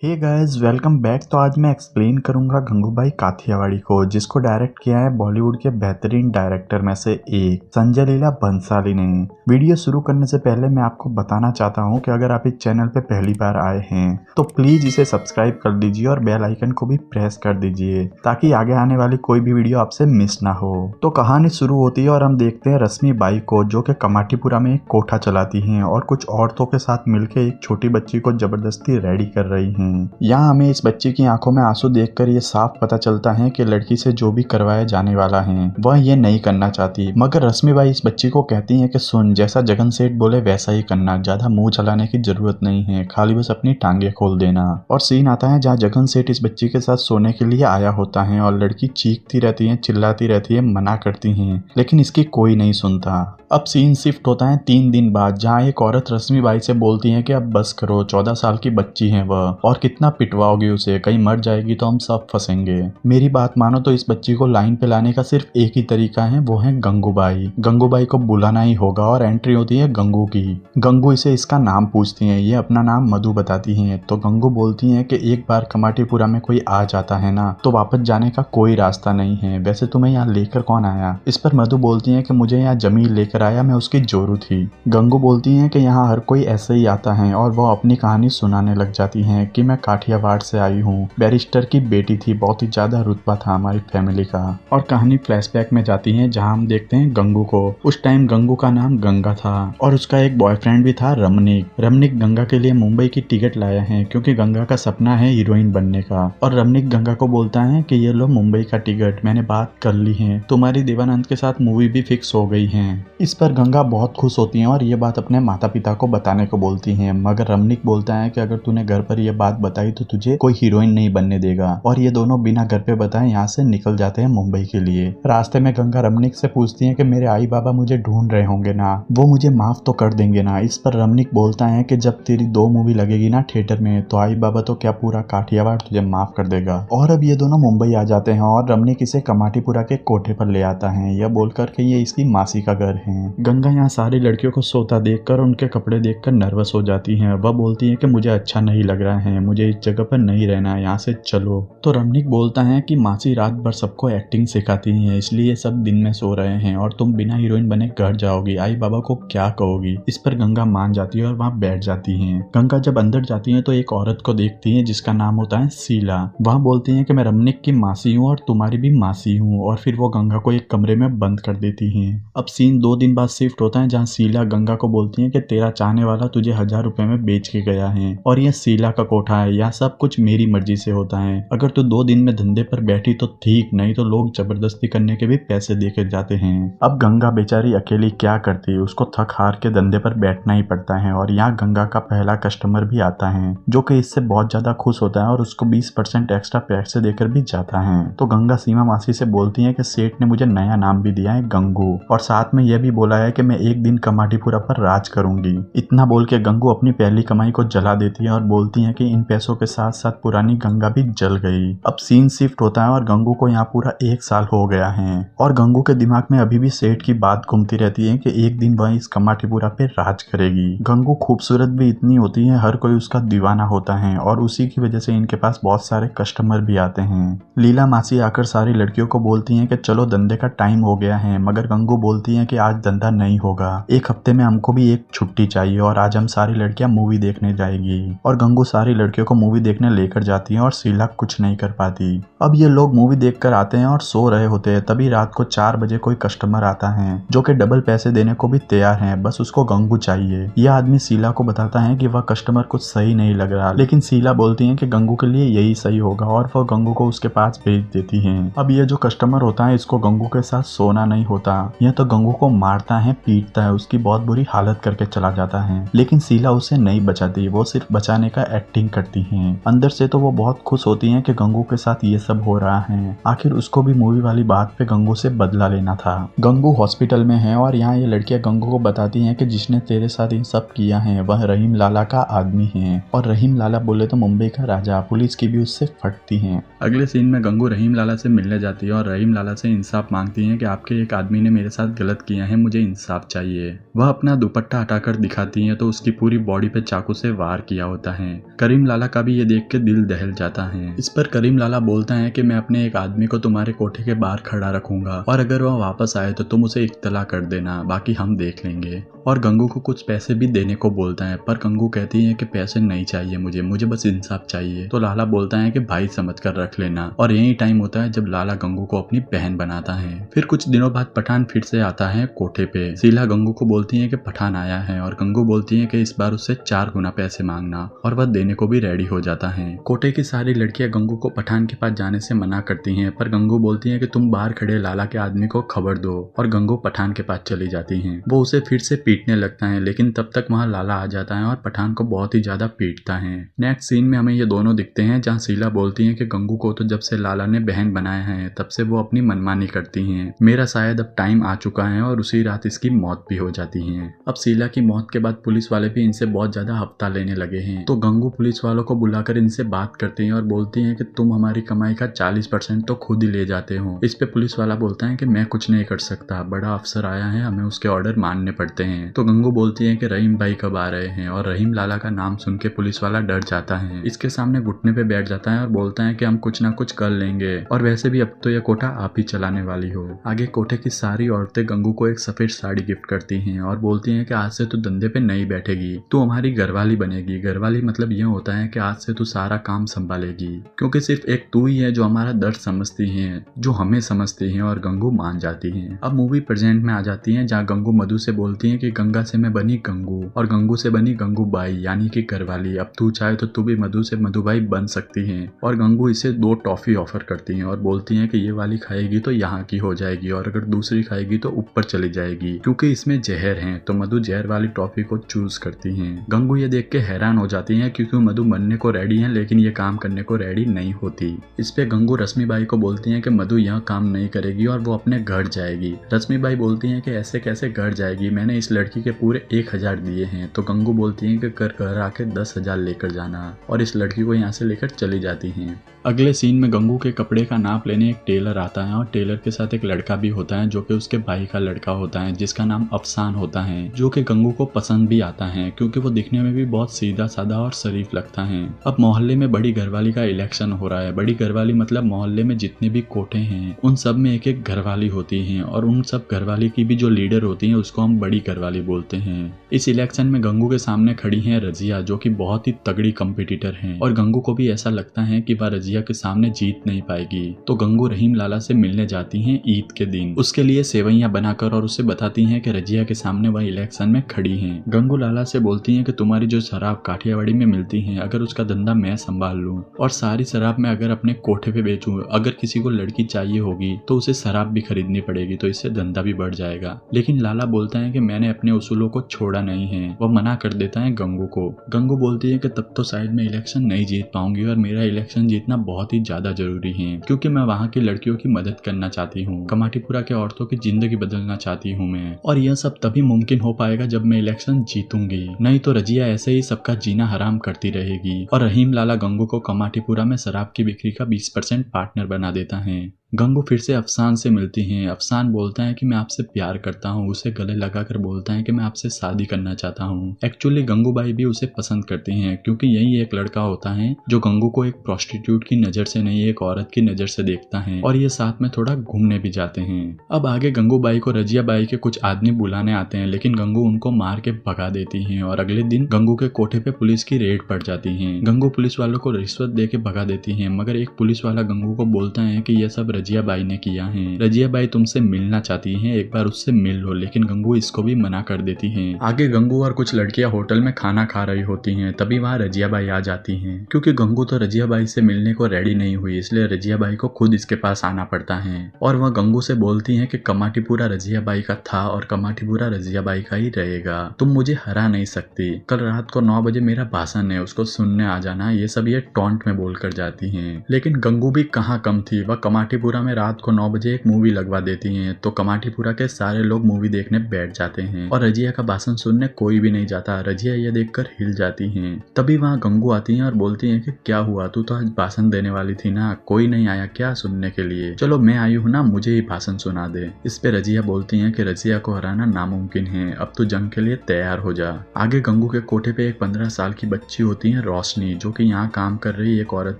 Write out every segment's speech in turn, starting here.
Hey guys welcome back. तो आज मैं एक्सप्लेन करूंगा गंगूबाई काठियावाड़ी को, जिसको डायरेक्ट किया है बॉलीवुड के बेहतरीन डायरेक्टर में से एक संजय लीला बंसाली ने। वीडियो शुरू करने से पहले मैं आपको बताना चाहता हूं कि अगर आप इस चैनल पे पहली बार आए हैं तो प्लीज इसे सब्सक्राइब कर दीजिए और बेल आइकन को भी प्रेस कर दीजिए ताकि आगे आने वाली कोई भी वीडियो आपसे मिस ना हो। तो कहानी शुरू होती है और हम देखते हैं रश्मि बाई को, जो कि कमाटीपुरा में एक कोठा चलाती हैं और कुछ औरतों के साथ मिलकर एक छोटी बच्ची को जबरदस्ती रेडी कर रही हैं। यहाँ हमें इस बच्ची की आंखों में आंसू देखकर ये साफ पता चलता है कि लड़की से जो भी करवाया जाने वाला है वह ये नहीं करना चाहती, मगर रश्मिबाई इस बच्ची को कहती हैं कि सुन, जैसा जगन सेठ बोले वैसा ही करना, ज्यादा मुंह चलाने की जरूरत नहीं है, खाली बस अपनी टांगे खोल देना। और सीन आता है जहाँ जगन सेठ इस बच्ची के साथ सोने के लिए आया होता है और लड़की चीखती रहती है, चिल्लाती रहती है, मना करती है, लेकिन इसकी कोई नहीं सुनता। अब सीन शिफ्ट होता है 3 दिन बाद, जहाँ एक औरत रश्मिबाई से बोलती है कि अब बस करो, 14 साल की बच्ची है वह, और कितना पिटवाओगे उसे, कहीं मर जाएगी तो हम सब फंसेंगे। मेरी बात मानो तो इस बच्ची को लाइन पे लाने का सिर्फ एक ही तरीका है, वो है गंगूबाई। गंगूबाई को बुलाना ही होगा और एंट्री होती है गंगू की। गंगू इसे इसका नाम पूछती है, ये अपना नाम मधु बताती है। तो गंगू बोलती है कि एक बार कमाटीपुरा में कोई आ जाता है ना तो वापस जाने का कोई रास्ता नहीं है, वैसे तुम्हें यहाँ लेकर कौन आया। इस पर मधु बोलती है कि मुझे यहाँ जमीन लेकर आया, मैं उसकी जोरू थी। गंगू बोलती है कि यहाँ हर कोई ऐसे ही आता है और वो अपनी कहानी सुनाने लग जाती है कि मैं काठियावाड़ से आई हूँ, बैरिस्टर की बेटी थी, बहुत ही ज्यादा रुतबा था हमारी फैमिली का। और कहानी फ्लैशबैक में जाती है जहाँ हम देखते हैं गंगू को। उस टाइम गंगू का नाम गंगा था और उसका एक बॉयफ्रेंड भी था रमनिक। रमनिक गंगा के लिए मुंबई की टिकट लाया है क्योंकि गंगा का सपना है हीरोइन बनने का। और रमनिक गंगा को बोलता है कि ये लो मुंबई का टिकट, मैंने बात कर ली है, तुम्हारी देवानंद के साथ मूवी भी फिक्स हो गई है। इस पर गंगा बहुत खुश होती है और ये बात अपने माता पिता को बताने को बोलती है, मगर रमनिक बोलता है कि अगर तूने घर पर यह बात बताई तो तुझे कोई हीरोइन नहीं बनने देगा। और ये दोनों बिना घर पे बताए यहाँ से निकल जाते हैं मुंबई के लिए। रास्ते में गंगा रमनिक से पूछती है कि मेरे आई बाबा मुझे ढूंढ रहे होंगे ना, वो मुझे माफ तो कर देंगे ना। इस पर रमनिक बोलता है कि जब तेरी 2 मूवी लगेगी ना थिएटर में तो आई बाबा तो क्या पूरा काठियावाड़ तुझे माफ कर देगा। और अब ये दोनों मुंबई आ जाते हैं और रमनिक इसे कमाटीपुरा के कोठे पर ले आता है, यह बोलकर के ये इसकी मासी का घर है। गंगा यहाँ सारी लड़कियों को सोता देखकर उनके कपड़े देखकर नर्वस हो जाती है। वह बोलती है कि मुझे अच्छा नहीं लग रहा है, मुझे इस जगह पर नहीं रहना है, यहाँ से चलो। तो रमनिक बोलता है कि मासी रात भर सबको एक्टिंग सिखाती है, इसलिए सब दिन में सो रहे हैं और तुम बिना हीरोइन बने घर जाओगी, आई बाबा को क्या कहोगी। इस पर गंगा मान जाती है और वहाँ बैठ जाती है। गंगा जब अंदर जाती है तो एक औरत को देखती है जिसका नाम होता है शीला। वह बोलती है कि मैं रमनिक की मासी हूँ और तुम्हारी भी मासी हूँ, और फिर वो गंगा को एक कमरे में बंद कर देती है। अब सीन 2 दिन बाद शिफ्ट होता है जहाँ शीला गंगा को बोलती है कि तेरा चाहने वाला तुझे 1000 रुपए में बेच के गया है और यह शीला का कोठा है, यह सब कुछ मेरी मर्जी से होता है। अगर तू 2 दिन में धंधे पर बैठी तो ठीक, नहीं तो लोग जबरदस्ती करने के भी पैसे देके जाते हैं। अब गंगा बेचारी अकेली क्या करती, उसको थक हार के धंधे पर बैठना ही पड़ता है। और यहाँ गंगा का पहला कस्टमर भी आता है जो कि इससे बहुत ज्यादा खुश होता है और उसको 20% एक्स्ट्रा पैसे देकर भी जाता है। तो गंगा सीमा मासी से बोलती है कि सेठ ने मुझे नया नाम भी दिया है गंगू, और साथ में यह भी बोला है कि मैं एक दिन कमाटीपुरा पर राज करूंगी। इतना बोल के गंगू अपनी पहली कमाई को जला देती है और बोलती है कि इन पैसों के साथ साथ पुरानी गंगा भी जल गई। अब सीन शिफ्ट होता है और गंगू को यहाँ पूरा 1 साल हो गया है और गंगू के दिमाग में अभी भी सेठ की बात घूमती रहती है कि एक दिन वह इस कमाटीपुरा पे राज करेगी। गंगू खूबसूरत भी इतनी होती है, हर कोई उसका दीवाना होता है और उसी की वजह से इनके पास बहुत सारे कस्टमर भी आते हैं। लीला मासी आकर सारी लड़कियों को बोलती है कि चलो धंधे का टाइम हो गया है, मगर गंगू बोलती है कि आज धंधा नहीं होगा, 1 हफ्ते में हमको भी एक छुट्टी चाहिए और आज हम सारी लड़कियां मूवी देखने जाएगी। और गंगू सारी लड़कियों को मूवी देखने लेकर जाती है और शीला कुछ नहीं कर पाती। अब ये लोग मूवी देखकर आते हैं और सो रहे होते हैं, तभी रात को 4 बजे कोई कस्टमर आता है जो कि डबल पैसे देने को भी तैयार है, बस उसको गंगू चाहिए। यह आदमी शीला को बताता है कि वह कस्टमर कुछ सही नहीं लग रहा, लेकिन शीला बोलती है कि गंगू के लिए यही सही होगा और वह गंगू को उसके पास भेज देती है। अब ये जो कस्टमर होता है इसको गंगू के साथ सोना नहीं होता, यह तो गंगू को मारता है, पीटता है, उसकी बहुत बुरी हालत करके चला जाता है। लेकिन शीला उसे नहीं बचाती, वो सिर्फ बचाने का एक्टिंग करती है। अंदर से तो वो बहुत खुश होती है कि गंगू के साथ ये सब हो रहा है, आखिर उसको भी मूवी वाली बात पे गंगू से बदला लेना था। गंगू हॉस्पिटल में है और यहाँ ये लड़कियां गंगू को बताती हैं कि जिसने तेरे साथ इन सब किया है वह रहीम लाला का आदमी है, और रहीम लाला बोले तो मुंबई का राजा, पुलिस की भी उससे फटती है। अगले सीन में गंगू रहीम लाला से मिलने जाती है और रहीम लाला से इंसाफ मांगती है कि आपके एक आदमी ने मेरे साथ गलत किया है, मुझे इंसाफ चाहिए। वह अपना दुपट्टा हटाकर दिखाती है तो उसकी पूरी बॉडी पे चाकू से वार किया होता है। करीम लाला का भी ये देख के दिल दहल जाता है। इस पर करीम लाला बोलता है कि मैं अपने एक आदमी को तुम्हारे कोठे के बाहर खड़ा रखूंगा और अगर वह वापस आए तो तुम उसे इत्तला कर देना, बाकी हम देख लेंगे। और गंगू को कुछ पैसे भी देने को बोलता है, पर गंगू कहती है कि पैसे नहीं चाहिए मुझे बस इंसाफ चाहिए। तो लाला बोलता है कि भाई समझ कर रख लेना। और यही टाइम होता है जब लाला गंगू को अपनी बहन बनाता है। फिर कुछ दिनों बाद पठान फिर से आता है कोठे पे। शीला गंगू को बोलती है कि पठान आया है और गंगू बोलती है कि इस बार उससे 4 गुना पैसे मांगना, और वह देने को भी रेडी हो जाता है। कोठे की सारी लड़कियां गंगू को पठान के पास जाने से मना करती हैं, पर गंगू बोलती है कि तुम बाहर खड़े लाला के आदमी को खबर दो, और गंगू पठान के पास चली जाती हैं। वो उसे फिर से पीटने लगता है, लेकिन तब तक वहाँ लाला आ जाता है और पठान को बहुत ही ज्यादा पीटता है। नेक्स्ट सीन में हमें ये दोनों दिखते हैं, जहाँ शीला बोलती है कि गंगू को तो जब से लाला ने बहन बनाया है तब से वो अपनी मनमानी करती हैं। मेरा शायद अब टाइम आ चुका है, और उसी रात इसकी मौत भी हो जाती है। अब शीला की मौत के बाद पुलिस वाले भी इनसे बहुत ज्यादा हफ्ता लेने लगे हैं। तो गंगू पुलिस वालों को बुलाकर इनसे बात करती है और बोलती है कि तुम हमारी कमाई का 40% तो खुद ही ले जाते हो। इस पे पुलिस वाला बोलता है कि मैं कुछ नहीं कर सकता, बड़ा अफसर आया है, हमें उसके ऑर्डर मानने पड़ते हैं। तो गंगू बोलती है कि रहीम भाई कब आ रहे हैं, और रहीम लाला का नाम सुन के पुलिस वाला डर जाता है। इसके सामने घुटने पे बैठ जाता है और बोलता है कि हम कुछ ना कुछ कर लेंगे, और वैसे भी अब तो यह कोठा आप ही चलाने वाली हो। आगे कोठे की सारी औरतें गंगू को एक सफेद साड़ी गिफ्ट करती हैं और बोलती हैं कि आज से तू धंधे पे नहीं बैठेगी, तू हमारी घरवाली बनेगी। घरवाली मतलब ये होता है कि आज से तू सारा काम संभालेगी, क्योंकि सिर्फ एक तू ही है जो हमारा दर्द समझती है, जो हमें समझती है। और गंगू मान जाती है। अब मूवी प्रेजेंट में आ जाती है, जहाँ गंगू मधु से बोलती है कि गंगा से मैं बनी गंगू, और गंगू से बनी गंगू बाई यानी कि घरवाली। अब तू चाहे तो तू भी मधु से मधुबाई बन सकती है। और गंगू इसे 2 टॉफी ऑफर करती है और बोलती है कि ये वाली खाएगी तो यहाँ की हो जाएगी, और अगर दूसरी खाएगी तो ऊपर चली जाएगी, क्योंकि इसमें जहर है। तो मधु जहर वाली टॉफी को चूज करती है। गंगू ये देख के हैरान हो जाती है, क्योंकि मधु बनने को रेडी है लेकिन ये काम करने को रेडी नहीं होती। इस पे गंगू रश्मिबाई को बोलती है कि मधु यह काम नहीं करेगी और वो अपने घर जाएगी। रश्मिबाई बोलती है कि ऐसे कैसे घर जाएगी, मैंने इस लड़की के पूरे 1000 दिए हैं। तो गंगू बोलती है कि घर आके 10,000 लेकर जाना, और इस लड़की को यहाँ से लेकर चली जाती हैं। अगले सीन में गंगू के कपड़े का नाप लेने एक टेलर आता है, और टेलर के साथ एक लड़का भी होता है जो कि उसके भाई का लड़का होता है, जिसका नाम अफसान होता है, जो कि गंगू को पसंद भी आता है क्योंकि वो दिखने में भी बहुत सीधा साधा और शरीफ लगता है। अब मोहल्ले में बड़ी घरवाली का इलेक्शन हो रहा है। बड़ी घरवाली मतलब मोहल्ले में जितने भी कोठे हैं उन सब में एक एक घरवाली होती है, और उन सब घरवाली की भी जो लीडर होती है उसको हम बड़ी घरवाली बोलते हैं। इस इलेक्शन में गंगू के सामने खड़ी है रजिया, जो कि बहुत ही तगड़ी कंपटीटर है, और गंगू को भी ऐसा लगता है कि वह रजिया के सामने जीत नहीं पाएगी। तो गंगू रहीम लाला से मिलने जाती हैं ईद के दिन, उसके लिए सेवैयां बनाकर, और उसे बताती हैं कि रजिया के सामने वह इलेक्शन में खड़ी हैं। गंगू लाला से बोलती हैं कि तुम्हारी जो शराब काठियावाड़ी में मिलती है, अगर उसका धंधा मैं संभाल लूं और सारी शराब मैं अगर अपने कोठे पे बेचूं, अगर किसी को लड़की चाहिए होगी तो उसे शराब भी खरीदनी पड़ेगी, तो इससे धंधा भी बढ़ जाएगा। लेकिन लाला बोलता है कि मैंने अपने उसूलों को छोड़ा नहीं है। वह मना कर देता है गंगू को। गंगू बोलती है कि तब तो शायद मैं इलेक्शन नहीं जीत पाऊंगी, और मेरा इलेक्शन जीतना बहुत ही ज्यादा जरूरी है, क्योंकि मैं वहाँ की लड़कियों की मदद करना चाहती हूँ, कमाटीपुरा के औरतों की जिंदगी बदलना चाहती हूँ मैं, और यह सब तभी मुमकिन हो पाएगा जब मैं इलेक्शन जीतूंगी, नहीं तो रजिया ऐसे ही सबका जीना हराम करती रहेगी। और रहीम लाला गंगू को कमाटीपुरा में शराब की बिक्री का 20% पार्टनर बना देता है। गंगू फिर से अफसान से मिलती हैं। अफसान बोलता है कि मैं आपसे प्यार करता हूँ, उसे गले लगाकर बोलता है कि मैं आपसे शादी करना चाहता हूँ। एक्चुअली गंगूबाई भी उसे पसंद करती हैं, क्योंकि यही एक लड़का होता है जो गंगू को एक प्रोस्टिट्यूट की नजर से नहीं, एक औरत की नजर से देखता है, और ये साथ में थोड़ा घूमने भी जाते हैं। अब आगे गंगूबाई को रजिया बाई के कुछ आदमी बुलाने आते हैं, लेकिन गंगू उनको मार के भगा देती है, और अगले दिन गंगू के कोठे पे पुलिस की रेड पड़ जाती है। गंगू पुलिस वालों को रिश्वत दे के भगा देती है, मगर एक पुलिस वाला गंगू को बोलता है कि यह सब रजिया बाई ने किया है। रजिया बाई तुमसे मिलना चाहती हैं, एक बार उससे मिल लो, लेकिन गंगू इसको भी मना कर देती हैं। आगे गंगू और कुछ लड़कियां होटल में खाना खा रही होती हैं, तभी वहाँ रजिया बाई आ जाती हैं। क्योंकि गंगू तो रजिया बाई से मिलने को रेडी नहीं हुई, इसलिए रजिया बाई को खुद इसके पास आना पड़ता है, और वह गंगू से बोलती है कि कमाटीपुरा रजिया बाई का था और कमाटीपुरा रजिया बाई का ही रहेगा, तुम मुझे हरा नहीं सकती। कल रात को 9 बजे मेरा भाषण है, उसको सुनने आ जाना। ये सब ये टॉन्ट में बोलकर जाती हैं। लेकिन गंगू भी कहाँ कम थी, वह कमाटीपुरा कमाटीपुरा में रात को 9 बजे एक मूवी लगवा देती हैं, तो कमाटीपुरा के सारे लोग मूवी देखने बैठ जाते हैं और रजिया का भाषण सुनने कोई भी नहीं जाता। रजिया ये देखकर हिल जाती हैं। तभी वहाँ गंगू आती हैं और बोलती हैं कि क्या हुआ, तू तो आज भाषण देने वाली थी ना, कोई नहीं आया क्या सुनने के लिए? चलो मैं आई हूँ ना, मुझे ही भाषण सुना दे। इस पे रजिया बोलती हैं कि रजिया को हराना नामुमकिन है, अब तू जंग के लिए तैयार हो जा। आगे गंगू के कोठे पे एक 15 साल की बच्ची होती है रोशनी, जो कि यहाँ काम कर रही एक औरत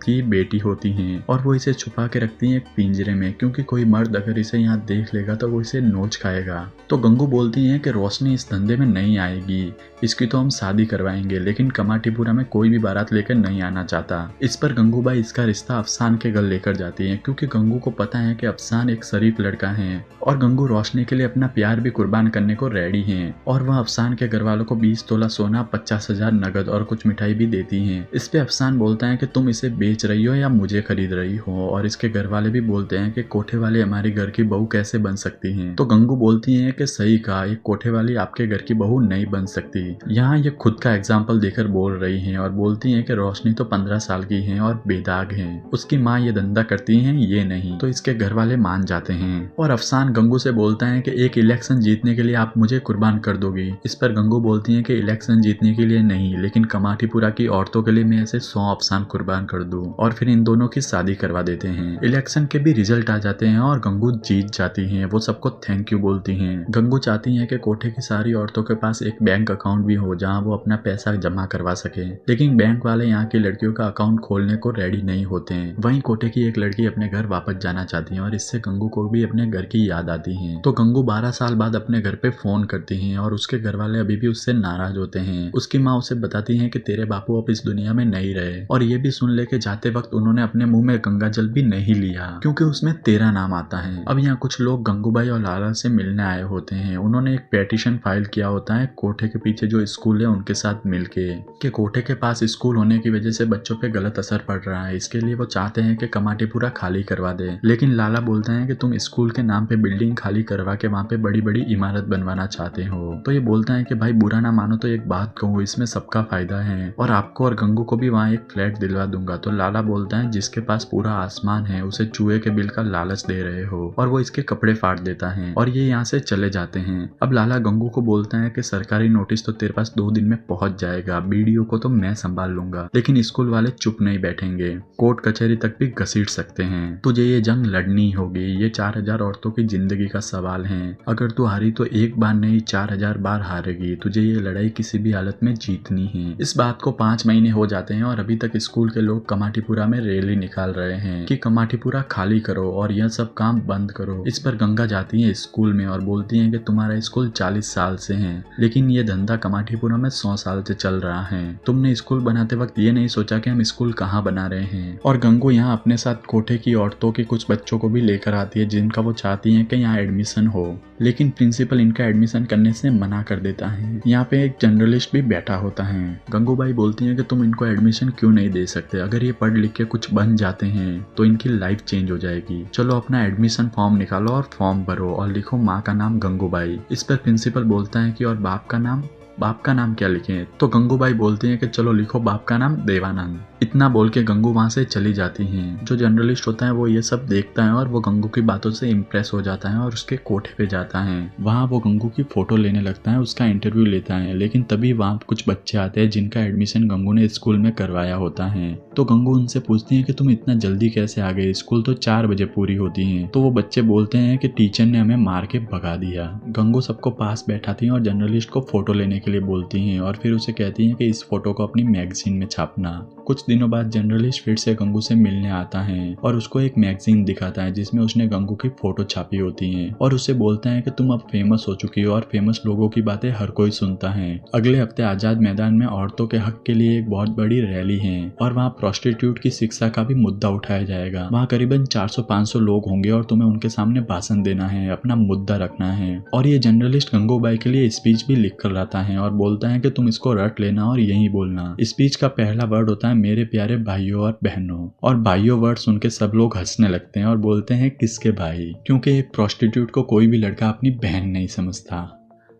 की बेटी होती है और वो इसे छुपा के रखती है एक पिंजरे में, क्योंकि कोई मर्द अगर इसे यहाँ देख लेगा तो वो इसे नोच खाएगा। तो गंगू बोलती है कि रोशनी इस धंधे में नहीं आएगी, इसकी तो हम शादी करवाएंगे, लेकिन कमाटीपुरा में कोई भी बारात लेकर नहीं आना चाहता। इस पर गंगूबाई इसका रिश्ता अफसान के घर लेकर जाती है, क्योंकि गंगू को पता है कि अफसान एक शरीफ लड़का है और गंगू रोशनी के लिए अपना प्यार भी कुर्बान करने को रेडी है। और वह अफसान के घर वालों को 20 तोला सोना, 50,000 नगद और कुछ मिठाई भी देती है। इस पे अफसान बोलता है कि तुम इसे बेच रही हो या मुझे खरीद रही हो, और इसके घर वाले भी बोलते हैं कि कोठे वाले हमारे घर की बहू कैसे बन सकती है। तो गंगू बोलती है कि सही कहा, एक कोठे वाली आपके घर की बहू नहीं बन सकती। यहाँ ये खुद का एग्जाम्पल देकर बोल रही हैं और बोलती हैं कि रोशनी तो 15 साल की है और बेदाग है, उसकी माँ ये धंधा करती है ये नहीं। तो इसके घर वाले मान जाते हैं और अफसान गंगू से बोलता है कि एक इलेक्शन जीतने के लिए आप मुझे कुर्बान कर दोगी। इस पर गंगू बोलती है कि इलेक्शन जीतने के लिए नहीं, लेकिन कमाटीपुरा की औरतों के लिए मैं ऐसे 100 अफसान कुर्बान कर दूं। और फिर इन दोनों की शादी करवा देते हैं। इलेक्शन के भी रिजल्ट आ जाते हैं और गंगू जीत जाती हैं। वो सबको थैंक यू बोलती हैं। गंगू चाहती है कि कोठे की सारी औरतों के पास एक बैंक अकाउंट भी हो जहाँ वो अपना पैसा जमा करवा सके, लेकिन बैंक वाले यहाँ की लड़कियों का अकाउंट खोलने को रेडी नहीं होते हैं। वहीं कोठे की एक लड़की अपने घर वापस जाना चाहती है और इससे गंगू को भी अपने घर की याद आती है। तो गंगू 12 साल बाद अपने घर पे फोन करती है और उसके घर वाले अभी भी उससे नाराज होते हैं। उसकी माँ उसे बताती है कि तेरे बापू अब इस दुनिया में नहीं रहे, और ये भी सुन ले के जाते वक्त उन्होंने अपने मुंह में गंगा जल भी नहीं लिया, क्योंकि उसमें तेरा नाम आता है। अब यहाँ कुछ लोग गंगूबाई और लाला से मिलने आए होते हैं। उन्होंने एक पेटिशन फाइल किया होता है कोठे के पीछे जो स्कूल है उनके साथ मिलके, कि कोठे के पास स्कूल होने की वजह से बच्चों पे गलत असर पड़ रहा है, इसके लिए वो चाहते हैं कि कमाटीपुरा खाली करवा दे। लेकिन लाला बोलते हैं कि तुम स्कूल के नाम पे बिल्डिंग खाली करवा के वहाँ पे बड़ी बड़ी इमारत बनवाना चाहते हो। तो ये बोलता है कि भाई बुरा ना मानो तो एक बात कहूँ, इसमें सबका फायदा है और आपको और गंगू को भी वहाँ एक फ्लैट दिलवा दूंगा। तो लाला बोलता है जिसके पास पूरा आसमान है उसे चूहे के बिल का लालच दे रहे हो, और वो इसके कपड़े फाड़ देता है और ये यहाँ से चले जाते हैं। अब लाला गंगू को बोलता है कि सरकारी नोटिस तो तेरे पास 2 दिन में पहुंच जाएगा, बीडीओ को तो मैं संभाल लूंगा, लेकिन स्कूल वाले चुप नहीं बैठेंगे, कोर्ट कचहरी तक भी घसीट सकते हैं। तुझे ये जंग लड़नी होगी, ये 4000 औरतों की जिंदगी का सवाल है। अगर तू हारी तो एक बार नहीं 4000 बार हारेगी, तुझे ये लड़ाई किसी भी हालत में जीतनी है। इस बात को 5 महीने हो जाते हैं और अभी तक स्कूल के लोग कमाटीपुरा में रैली निकाल रहे हैं कि कमाटीपुरा खाली करो और यह सब काम बंद करो। इस पर गंगा जाती है स्कूल में और बोलती है कि तुम्हारा स्कूल 40 साल से है, लेकिन ये धंधा कमाटीपुरा में 100 साल से चल रहा है। तुमने स्कूल बनाते वक्त ये नहीं सोचा कि हम स्कूल कहाँ बना रहे हैं। और गंगू यहाँ अपने साथ कोठे की औरतों के कुछ बच्चों को भी लेकर आती है जिनका वो चाहती है कि यहाँ एडमिशन हो, लेकिन प्रिंसिपल इनका एडमिशन करने से मना कर देता है। यहाँ पे एक जर्नलिस्ट भी बैठा होता है। गंगूबाई बोलती है कि तुम इनको एडमिशन क्यों नहीं दे सकते, अगर ये पढ़ लिख के कुछ बन जाते हैं तो इनकी लाइफ चेंज हो जाएगी। चलो अपना एडमिशन फॉर्म निकालो और फॉर्म भरो और लिखो माँ का नाम गंगूबाई। इस पर प्रिंसिपल बोलता है कि और बाप का नाम क्या लिखें? तो गंगूबाई बोलती है कि चलो लिखो बाप का नाम देवानंद। इतना बोल के गंगू वहां से चली जाती हैं। जो जर्नलिस्ट होता है वो ये सब देखता है और वो गंगू की बातों से इम्प्रेस हो जाता है और उसके कोठे पे जाता है। वहाँ वो गंगू की फोटो लेने लगता है, उसका इंटरव्यू लेता है, लेकिन तभी वहाँ कुछ बच्चे आते हैं जिनका एडमिशन गंगू ने स्कूल में करवाया होता है। तो गंगू उनसे पूछती है कि तुम इतना जल्दी कैसे आ गए, स्कूल तो 4 बजे पूरी होती है। तो वो बच्चे बोलते हैं कि टीचर ने हमें मार के भगा दिया। गंगू सबको पास बैठाती है और जर्नलिस्ट को फोटो लेने के लिए बोलती है और फिर उसे कहती है कि इस फोटो को अपनी मैगजीन में छापना। कुछ दिनों बाद जर्नलिस्ट फिर से गंगू से मिलने आता है और उसको एक मैगजीन दिखाता है जिसमें उसने गंगू की फोटो छापी होती है और उसे बोलता है कि तुम अब फेमस हो चुकी हो और फेमस लोगों की बातें हर कोई सुनता है। अगले हफ्ते आजाद मैदान में औरतों के हक के लिए एक बहुत बड़ी रैली है और वहाँ प्रोस्टिट्यूट की शिक्षा का भी मुद्दा उठाया जाएगा। वहाँ करीबन 400-500 लोग होंगे और तुम्हें उनके सामने भाषण देना है, अपना मुद्दा रखना है। और ये जर्नलिस्ट गंगूबाई के लिए स्पीच भी लिख कर लाता है और बोलता है कि तुम इसको रट लेना और यही बोलना। स्पीच का पहला वर्ड होता है मेरे प्यारे भाइयों और बहनों, और भाइयों वर्ड सुन के सब लोग हंसने लगते हैं और बोलते हैं किसके भाई, क्योंकि एक प्रोस्टिट्यूट को कोई भी लड़का अपनी बहन नहीं समझता।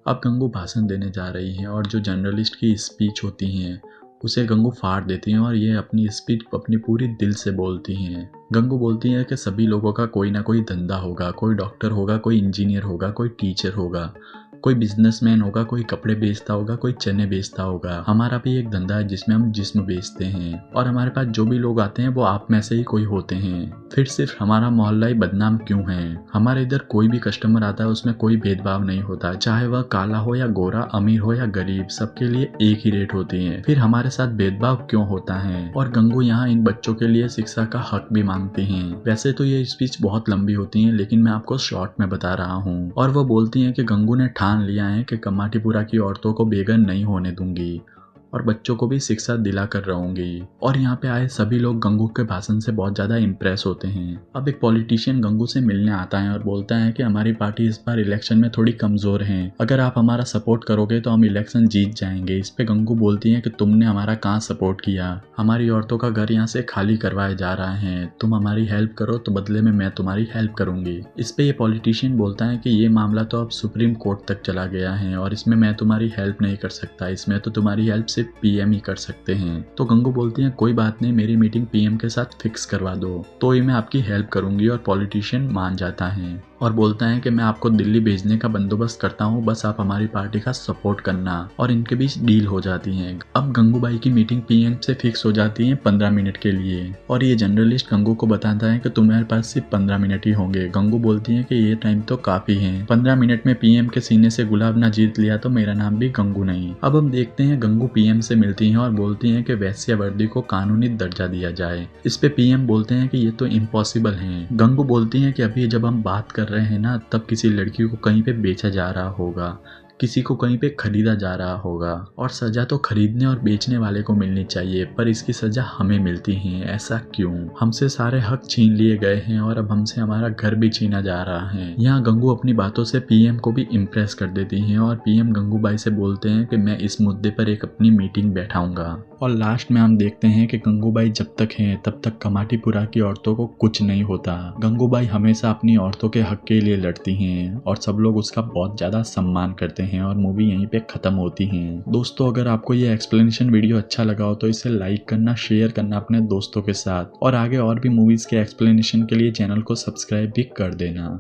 अब गंगू भाषण देने जा रही है और जो जर्नलिस्ट की स्पीच होती है उसे गंगू फाड़ देती हैं और ये अपनी स्पीच अपनी पूरी दिल से बोलती हैं। गंगू बोलती है कि सभी लोगों का कोई ना कोई धंधा होगा, कोई डॉक्टर होगा, कोई इंजीनियर होगा, कोई टीचर होगा, कोई बिजनेसमैन होगा, कोई कपड़े बेचता होगा, कोई चने बेचता होगा। हमारा भी एक धंधा है जिसमें हम जिस्म बेचते हैं और हमारे पास जो भी लोग आते हैं वो आप में से ही कोई होते हैं। फिर सिर्फ हमारा मोहल्ला ही बदनाम क्यों है? हमारे इधर कोई भी कस्टमर आता है उसमें कोई भेदभाव नहीं होता, चाहे वह काला हो या गोरा, अमीर हो या गरीब, सबके लिए एक ही रेट होती है। फिर हमारे साथ भेदभाव क्यों होता है? और गंगू यहाँ इन बच्चों के लिए शिक्षा का हक भी मांगती हैं। वैसे तो ये स्पीच बहुत लंबी होती है लेकिन मैं आपको शॉर्ट में बता रहा हूँ। और वो बोलती हैं कि गंगू ने ठान लिया है कि कमाटीपुरा की औरतों को बेघर नहीं होने दूंगी और बच्चों को भी शिक्षा दिला कर रहूंगी। और यहाँ पे आए सभी लोग गंगू के भाषण से बहुत ज्यादा इम्प्रेस होते हैं। अब एक पॉलिटिशियन गंगू से मिलने आता है और बोलता है कि हमारी पार्टी इस बार इलेक्शन में थोड़ी कमजोर है, अगर आप हमारा सपोर्ट करोगे तो हम इलेक्शन जीत जाएंगे। इस पे गंगू बोलती है कि तुमने हमारा कहाँ सपोर्ट किया, हमारी औरतों का घर यहाँ से खाली करवाए जा रहा है, तुम हमारी हेल्प करो तो बदले में मैं तुम्हारी हेल्प करूंगी। इस पे ये पॉलिटिशियन बोलता है कि ये मामला तो अब सुप्रीम कोर्ट तक चला गया है और इसमें मैं तुम्हारी हेल्प नहीं कर सकता, इसमें तो तुम्हारी हेल्प सिर्फ पीएम ही कर सकते हैं। तो गंगू बोलती है कोई बात नहीं, मेरी मीटिंग पीएम के साथ फिक्स करवा दो तो ही मैं आपकी हेल्प करूंगी। और पॉलिटिशियन मान जाता है और बोलता है कि मैं आपको दिल्ली भेजने का बंदोबस्त करता हूँ, बस आप हमारी पार्टी का सपोर्ट करना। और इनके बीच डील हो जाती है। अब गंगूबाई की मीटिंग पीएम से फिक्स हो जाती है 15 मिनट के लिए और ये जर्नलिस्ट गंगू को बताता है कि तुम्हारे पास सिर्फ 15 मिनट ही होंगे। गंगू बोलती है कि ये टाइम तो काफी है, 15 मिनट में पीएम के सीने से गुलाब ना जीत लिया तो मेरा नाम भी गंगू नहीं। अब हम देखते हैं गंगू पीएम से मिलती है और बोलती है कि वैश्यावर्दी को कानूनी दर्जा दिया जाए। इस पे पीएम बोलते हैं कि ये तो इम्पॉसिबल है। गंगू बोलती है कि अभी जब हम बात कर रहे हैं ना तब किसी लड़की को कहीं पे बेचा जा रहा होगा, किसी को कहीं पे खरीदा जा रहा होगा और सजा तो खरीदने और बेचने वाले को मिलनी चाहिए, पर इसकी सजा हमें मिलती है। ऐसा क्यों? हमसे सारे हक छीन लिए गए हैं और अब हमसे हमारा घर भी छीना जा रहा है। यहाँ गंगू अपनी बातों से पीएम को भी इम्प्रेस कर देती हैं और पीएम गंगूबाई से बोलते हैं कि मैं इस मुद्दे पर एक अपनी मीटिंग बैठाऊंगा। और लास्ट में हम देखते हैं कि गंगूबाई जब तक हैं तब तक कमाटीपुरा की औरतों को कुछ नहीं होता। गंगूबाई हमेशा अपनी औरतों के हक के लिए लड़ती हैं और सब लोग उसका बहुत ज्यादा सम्मान करते हैं और मूवी यहीं पे खत्म होती है। दोस्तों अगर आपको ये एक्सप्लेनेशन वीडियो अच्छा लगा हो तो इसे लाइक करना, शेयर करना अपने दोस्तों के साथ और आगे और भी मूवीज के एक्सप्लेनेशन के लिए चैनल को सब्सक्राइब भी कर देना।